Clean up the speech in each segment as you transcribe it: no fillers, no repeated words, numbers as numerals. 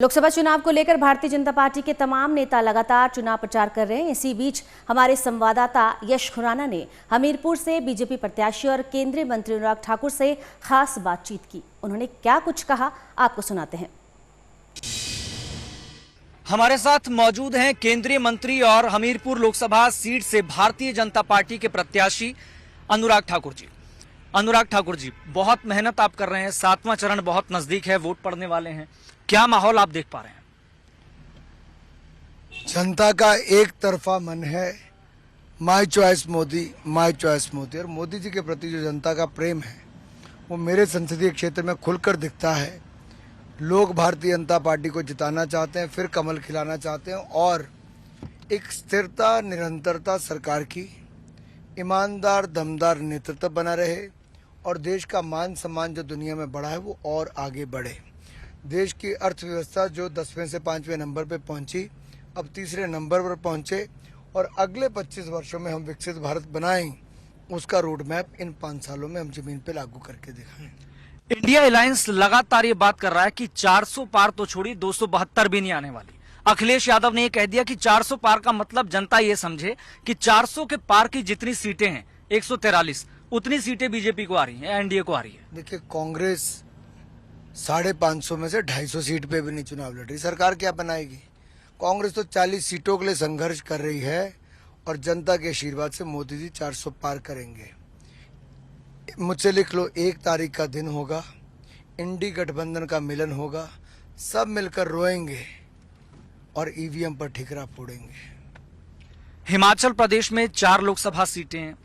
लोकसभा चुनाव को लेकर भारतीय जनता पार्टी के तमाम नेता लगातार चुनाव प्रचार कर रहे हैं। इसी बीच हमारे संवाददाता यश खुराना ने हमीरपुर से बीजेपी प्रत्याशी और केंद्रीय मंत्री अनुराग ठाकुर से खास बातचीत की। उन्होंने क्या कुछ कहा, आपको सुनाते हैं। हमारे साथ मौजूद हैं केंद्रीय मंत्री और हमीरपुर लोकसभा सीट से भारतीय जनता पार्टी के प्रत्याशी अनुराग ठाकुर जी। अनुराग ठाकुर जी, बहुत मेहनत आप कर रहे हैं, 7वां चरण बहुत नजदीक है, वोट पड़ने वाले हैं, क्या माहौल आप देख पा रहे हैं? जनता का एक तरफा मन है, my choice Modi, my choice Modi. और मोदी जी के प्रति जो जनता का प्रेम है वो मेरे संसदीय क्षेत्र में खुलकर दिखता है। लोग भारतीय जनता पार्टी को जिताना चाहते हैं, फिर कमल खिलाना चाहते हैं और एक स्थिरता निरंतरता सरकार की, ईमानदार दमदार नेतृत्व बना रहे और देश का मान सम्मान जो दुनिया में बढ़ा है वो और आगे बढ़े। देश की अर्थव्यवस्था जो 10वें से 5वें नंबर पे पहुंची, अब तीसरे नंबर पर पहुंचे और अगले 25 वर्षों में हम विकसित भारत बनाएं, उसका रोड मैप इन 5 सालों में हम जमीन पे लागू करके दिखाएं। इंडिया अलायंस लगातार ये बात कर रहा है कि 400 पार तो छोड़ी, 272 भी नहीं आने वाली। अखिलेश यादव ने ये कह दिया कि 400 पार का मतलब जनता ये समझे कि 400 के पार की जितनी सीटें हैं 143, उतनी सीटें बीजेपी को आ रही हैं, एनडीए को आ रही है। देखिए, कांग्रेस 550 में से 250 सीट पे भी नहीं चुनाव लड़ रही, सरकार क्या बनाएगी? कांग्रेस तो 40 सीटों के लिए संघर्ष कर रही है और जनता के आशीर्वाद से मोदी जी 400 पार करेंगे। मुझसे लिख लो, 1 तारीख का दिन होगा, इंडी गठबंधन का मिलन होगा, सब मिलकर रोएंगे और ईवीएम पर ठिकरा फोड़ेंगे। हिमाचल प्रदेश में 4 लोकसभा सीटें हैं,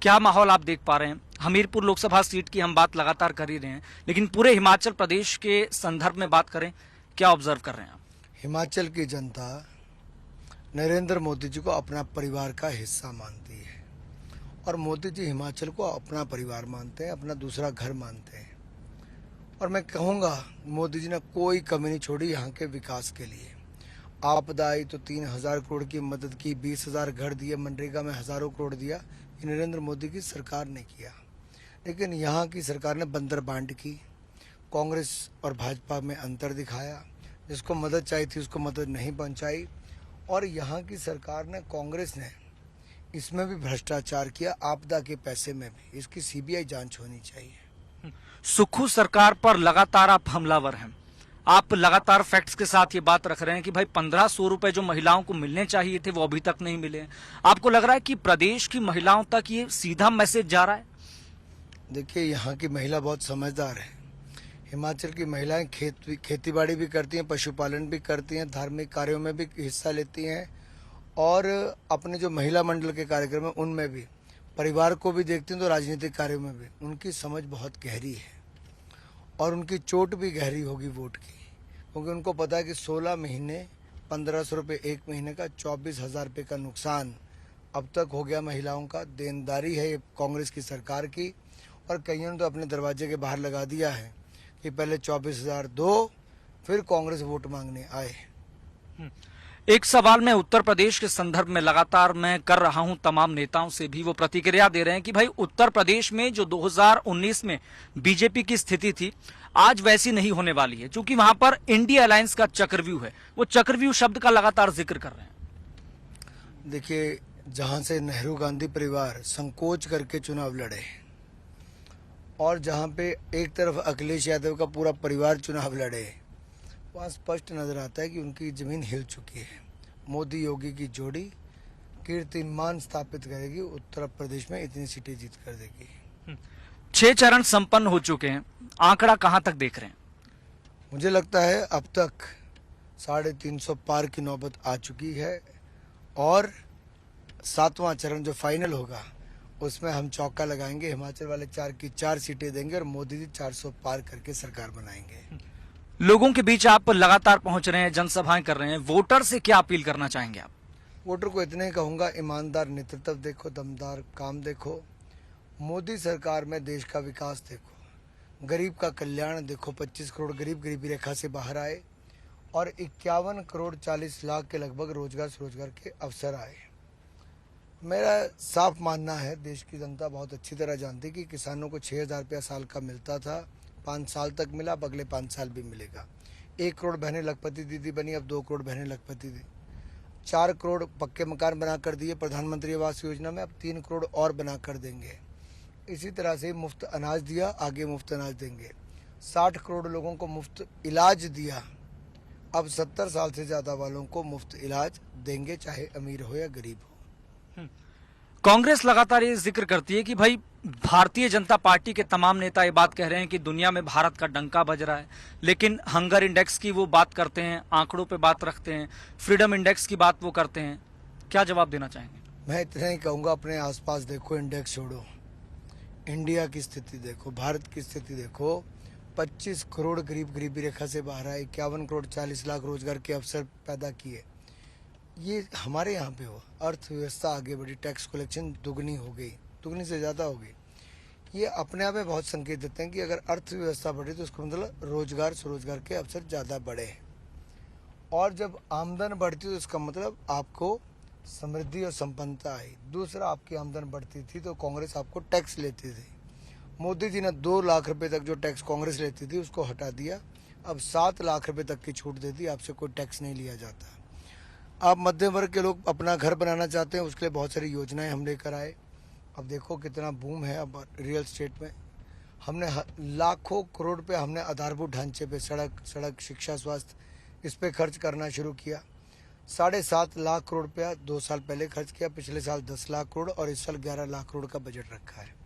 क्या माहौल आप देख पा रहे हैं? हमीरपुर लोकसभा सीट की हम बात लगातार कर ही रहे हैं, लेकिन पूरे हिमाचल प्रदेश के संदर्भ में बात करें, क्या ऑब्जर्व कर रहे हैं आप? हिमाचल की जनता नरेंद्र मोदी जी को अपना परिवार का हिस्सा मानती है और मोदी जी हिमाचल को अपना परिवार मानते हैं, अपना दूसरा घर मानते हैं। और मैं कहूँगा, मोदी जी ने कोई कमी नहीं छोड़ी यहाँ के विकास के लिए। आपदा आई तो 3000 करोड़ की मदद की, 20,000 घर दिए, मनरेगा में हजारों करोड़ दिया। ये नरेंद्र मोदी की सरकार ने किया। लेकिन यहाँ की सरकार ने बंदर बांट की, कांग्रेस और भाजपा में अंतर दिखाया, जिसको मदद चाहिए थी उसको मदद नहीं पहुंचाई। और यहाँ की सरकार ने, कांग्रेस ने इसमें भी भ्रष्टाचार किया, आपदा के पैसे में भी। इसकी सीबीआई जांच होनी चाहिए। सुक्खू सरकार पर लगातार आप हमलावर हैं, आप लगातार फैक्ट्स के साथ ये बात रख रहे हैं कि भाई 1500 रुपए जो महिलाओं को मिलने चाहिए थे वो अभी तक नहीं मिले। आपको लग रहा है कि प्रदेश की महिलाओं तक ये सीधा मैसेज जा रहा है? देखिए, यहाँ की महिला बहुत समझदार है। हिमाचल की महिलाएं खेतीबाड़ी भी करती हैं, पशुपालन भी करती हैं, धार्मिक कार्यों में भी हिस्सा लेती हैं और अपने जो महिला मंडल के कार्यक्रम है उनमें भी, परिवार को भी देखती हैं तो राजनीतिक कार्यों में भी। उनकी समझ बहुत गहरी है और उनकी चोट भी गहरी होगी वोट की, क्योंकि उनको पता है कि 16 महीने 1500 रुपये एक महीने का 24,000 रुपये का नुकसान अब तक हो गया महिलाओं का। देनदारी है ये कांग्रेस की सरकार की और कईयों ने तो अपने दरवाजे के बाहर लगा दिया है कि पहले 24,000 दो, फिर कांग्रेस वोट मांगने आए। एक सवाल मैं उत्तर प्रदेश के संदर्भ में लगातार मैं कर रहा हूं, तमाम नेताओं से भी वो प्रतिक्रिया दे रहे हैं कि भाई उत्तर प्रदेश में जो 2019 में बीजेपी की स्थिति थी आज वैसी नहीं होने वाली है, क्योंकि वहां पर इंडिया अलायंस का चक्रव्यूह है। वो चक्रव्यूह शब्द का लगातार जिक्र कर रहे हैं। देखिए, जहां से नेहरू गांधी परिवार संकोच करके चुनाव लड़े और जहां पे एक तरफ अखिलेश यादव का पूरा परिवार चुनाव लड़े, वहाँ स्पष्ट नजर आता है कि उनकी जमीन हिल चुकी है। मोदी योगी की जोड़ी कीर्तिमान स्थापित करेगी, उत्तर प्रदेश में इतनी सीटें जीत कर देगी। 6 चरण संपन्न हो चुके हैं, आंकड़ा कहां तक देख रहे हैं? मुझे लगता है अब तक 350 पार की नौबत आ चुकी है और 7वां चरण जो फाइनल होगा उसमें हम चौका लगाएंगे। हिमाचल वाले 4 की 4 सीटें देंगे और मोदी जी 400 पार करके सरकार बनाएंगे। लोगों के बीच आप लगातार पहुंच रहे हैं, जनसभाएं कर रहे हैं, वोटर से क्या अपील करना चाहेंगे आप? वोटर को इतने ही कहूंगा, ईमानदार नेतृत्व देखो, दमदार काम देखो, मोदी सरकार में देश का विकास देखो, गरीब का कल्याण देखो। 25 करोड़ गरीब गरीबी रेखा से बाहर आए और 51 करोड़ 40 लाख के लगभग रोजगार के अवसर आए। मेरा साफ मानना है, देश की जनता बहुत अच्छी तरह जानती कि किसानों को 6,000 रुपया साल का मिलता था, 5 साल तक मिला, अब अगले 5 साल भी मिलेगा। 1 करोड़ बहनें लखपति दीदी बनी, अब 2 करोड़ बहनें लखपति दी। 4 करोड़ पक्के मकान बना कर दिए प्रधानमंत्री आवास योजना में, अब 3 करोड़ और बना कर देंगे। इसी तरह से मुफ्त अनाज दिया, आगे मुफ्त अनाज देंगे। 60 करोड़ लोगों को मुफ्त इलाज दिया, अब 70 साल से ज़्यादा वालों को मुफ्त इलाज देंगे, चाहे अमीर हो या गरीब हो। कांग्रेस लगातार ये जिक्र करती है कि भाई भारतीय जनता पार्टी के तमाम नेता ये बात कह रहे हैं कि दुनिया में भारत का डंका बज रहा है, लेकिन हंगर इंडेक्स की वो बात करते हैं, आंकड़ों पे बात रखते हैं, फ्रीडम इंडेक्स की बात वो करते हैं। क्या जवाब देना चाहेंगे? मैं इतना ही कहूँगा, अपने आसपास देखो, इंडेक्स छोड़ो, इंडिया की स्थिति देखो, भारत की स्थिति देखो। 25 करोड़ गरीबी रेखा से बाहर आए, 51 करोड़ 40 लाख रोजगार के अवसर पैदा किए। ये हमारे यहाँ पे हुआ, अर्थव्यवस्था आगे बढ़ी, टैक्स कलेक्शन दुगनी हो गई, दुगनी से ज़्यादा हो गई। ये अपने आप में बहुत संकेत देते हैं कि अगर अर्थव्यवस्था बढ़ी तो उसका मतलब रोजगार स्वरोजगार के अवसर ज़्यादा बढ़े, और जब आमदन बढ़ती तो इसका मतलब आपको समृद्धि और संपन्नता आई। दूसरा, आपकी आमदन बढ़ती थी तो कांग्रेस आपको टैक्स लेती थी। मोदी जी ने 2 लाख रुपए तक जो टैक्स कांग्रेस लेती थी उसको हटा दिया, अब 7 लाख रुपए तक की छूट दे दी, आपसे कोई टैक्स नहीं लिया जाता। आप मध्यम वर्ग के लोग अपना घर बनाना चाहते हैं, उसके लिए बहुत सारी योजनाएं हम लेकर आए। अब देखो कितना बूम है अब रियल एस्टेट में। हमने लाखों करोड़ रुपये हमने आधारभूत ढांचे पे, सड़क शिक्षा स्वास्थ्य, इस पे खर्च करना शुरू किया। 7.5 लाख करोड़ रुपया 2 साल पहले खर्च किया, पिछले साल 10 लाख करोड़ और इस साल 11 लाख करोड़ का बजट रखा है।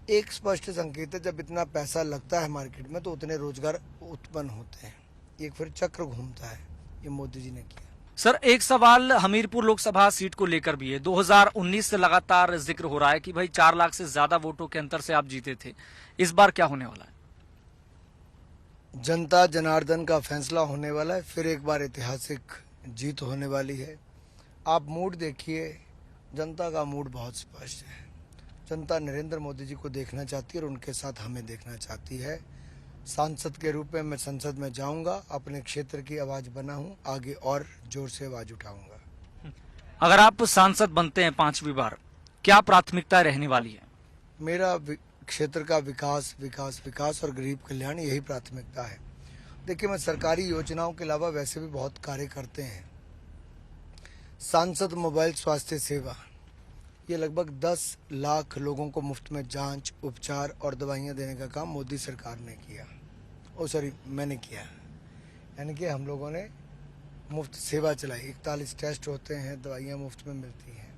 एक स्पष्ट संकेत है, जब इतना पैसा लगता है मार्केट में तो उतने रोजगार उत्पन्न होते हैं, एक फिर चक्र घूमता है। ये मोदी जी ने किया। सर, एक सवाल हमीरपुर लोकसभा सीट को लेकर भी है। 2019 से लगातार जिक्र हो रहा है कि भाई 4 लाख से ज्यादा वोटों के अंतर से आप जीते थे, इस बार क्या होने वाला है? जनता जनार्दन का फैसला होने वाला है, फिर एक बार ऐतिहासिक जीत होने वाली है। आप मूड देखिए, जनता का मूड बहुत स्पष्ट है। जनता नरेंद्र मोदी जी को देखना चाहती है और उनके साथ हमें देखना चाहती है। सांसद के रूप में मैं संसद में जाऊंगा, अपने क्षेत्र की आवाज बना हूं, आगे और जोर से आवाज उठाऊंगा। अगर आप सांसद बनते हैं 5वीं बार, क्या प्राथमिकता रहने वाली है? मेरा क्षेत्र का विकास विकास विकास और गरीब कल्याण, यही प्राथमिकता है। देखिए, मैं सरकारी योजनाओं के अलावा वैसे भी बहुत कार्य करते हैं। सांसद मोबाइल स्वास्थ्य सेवा, ये लगभग 10 लाख लोगों को मुफ्त में जांच, उपचार और दवाइयाँ देने का काम मोदी सरकार ने किया। मैंने किया, यानी कि हम लोगों ने मुफ्त सेवा चलाई। 41 टेस्ट होते हैं, दवाइयाँ मुफ्त में मिलती हैं।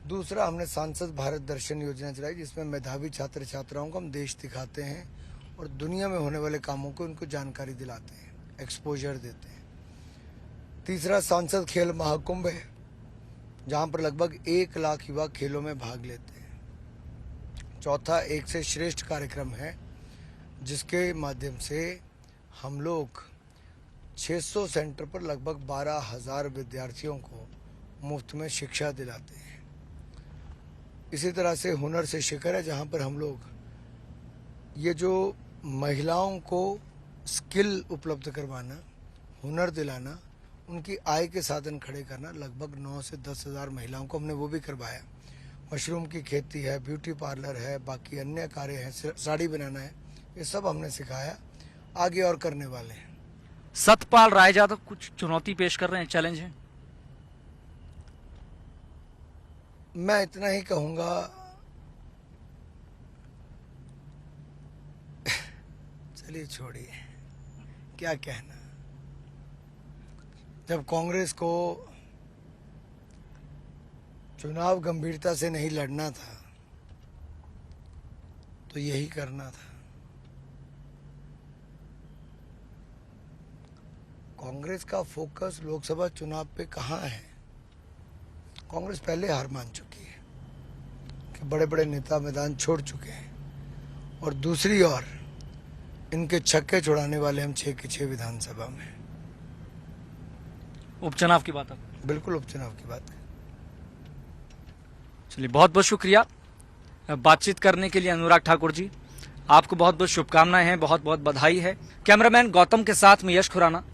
दूसरा, हमने सांसद भारत दर्शन योजना चलाई, जिसमें मेधावी छात्र छात्राओं को हम देश दिखाते हैं और दुनिया में होने वाले कामों को उनको जानकारी दिलाते हैं, एक्सपोजर देते हैं। तीसरा, सांसद खेल महाकुंभ है, जहाँ पर लगभग 1 लाख युवा खेलों में भाग लेते हैं। चौथा, एक से श्रेष्ठ कार्यक्रम है, जिसके माध्यम से हम लोग 600 सेंटर पर लगभग 12,000 विद्यार्थियों को मुफ्त में शिक्षा दिलाते हैं। इसी तरह से हुनर से शिखर है, जहाँ पर हम लोग ये जो महिलाओं को स्किल उपलब्ध करवाना, हुनर दिलाना, उनकी आय के साधन खड़े करना, लगभग 9 से 10 हज़ार महिलाओं को हमने वो भी करवाया। मशरूम की खेती है, ब्यूटी पार्लर है, बाकी अन्य कार्य हैं, साड़ी बनाना है, ये सब हमने सिखाया, आगे और करने वाले हैं। सतपाल राय यादव कुछ चुनौती पेश कर रहे हैं, चैलेंज है? मैं इतना ही कहूँगा, चलिए छोड़िए, क्या कहना। जब कांग्रेस को चुनाव गंभीरता से नहीं लड़ना था तो यही करना था। कांग्रेस का फोकस लोकसभा चुनाव पे कहाँ है? कांग्रेस पहले हार मान चुकी है कि बड़े बड़े नेता मैदान छोड़ चुके हैं, और दूसरी ओर इनके छक्के छुड़ाने वाले हम 6 की 6 विधानसभा में। उपचुनाव की बात है? बिल्कुल उपचुनाव की बात है। चलिए, बहुत बहुत शुक्रिया बातचीत करने के लिए अनुराग ठाकुर जी। आपको बहुत बहुत शुभकामनाएं हैं, बहुत बहुत बधाई है। कैमरामैन गौतम के साथ में यश खुराना,